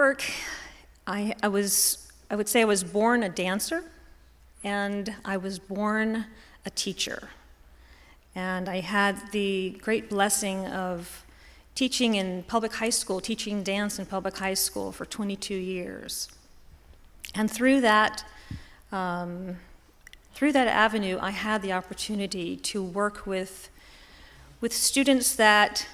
work, I would say I was born a dancer, and I was born a teacher. And I had the great blessing of teaching in public high school, teaching dance in public high school for 22 years. And through that avenue, I had the opportunity to work with students that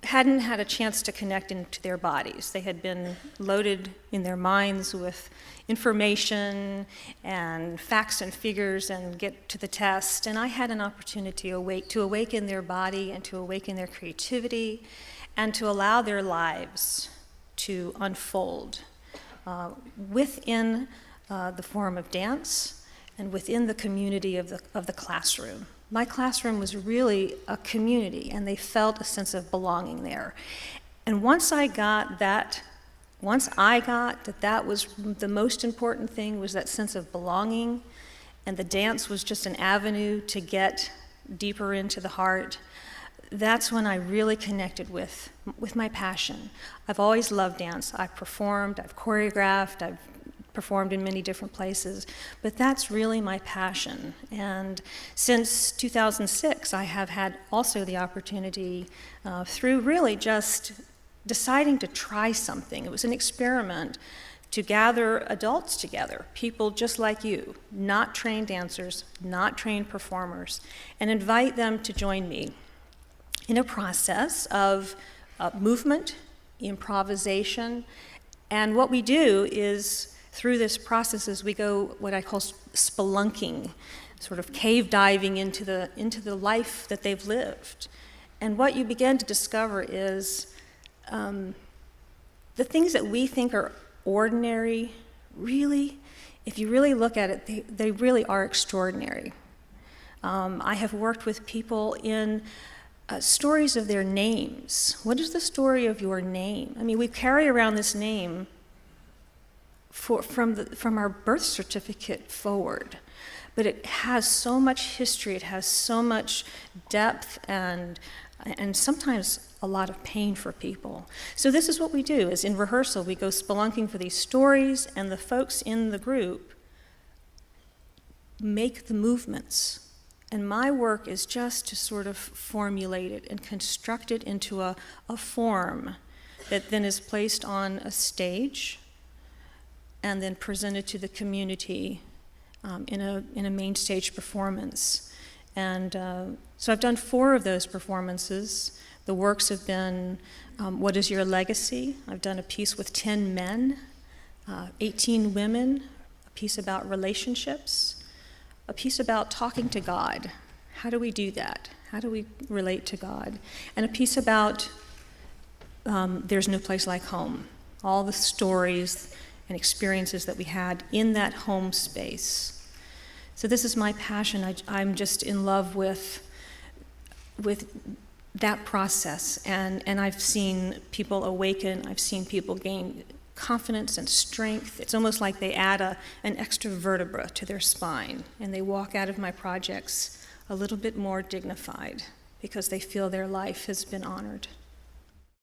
hadn't had a chance to connect into their bodies. They had been loaded in their minds with information and facts and figures and get to the test. And I had an opportunity to awaken their body and to awaken their creativity and to allow their lives to unfold within the form of dance and within the community of the classroom. My classroom was really a community, and they felt a sense of belonging there. And once I got that was the most important thing, was that sense of belonging, and the dance was just an avenue to get deeper into the heart, that's when I really connected with my passion. I've always loved dance. I've performed, I've choreographed, I've performed in many different places, but that's really my passion. And since 2006, I have had also the opportunity through really just deciding to try something. It was an experiment to gather adults together, people just like you, not trained dancers, not trained performers, and invite them to join me in a process of movement, improvisation, and what we do is through this process is we go what I call spelunking, sort of cave diving into the life that they've lived. And what you begin to discover is the things that we think are ordinary, really, if you really look at it, they really are extraordinary. I have worked with people in stories of their names. What is the story of your name? I mean, we carry around this name from our birth certificate forward. But it has so much history, it has so much depth and sometimes a lot of pain for people. So this is what we do, is in rehearsal we go spelunking for these stories, and the folks in the group make the movements. And my work is just to sort of formulate it and construct it into a form that then is placed on a stage and then presented to the community in a main stage performance. And so I've done 4 of those performances. The works have been What Is Your Legacy? I've done a piece with 10 men, 18 women, a piece about relationships, a piece about talking to God. How do we do that? How do we relate to God? And a piece about There's No Place Like Home, all the stories and experiences that we had in that home space. So this is my passion. I'm just in love with that process, and I've seen people awaken, I've seen people gain confidence and strength. It's almost like they add an extra vertebra to their spine, and they walk out of my projects a little bit more dignified because they feel their life has been honored.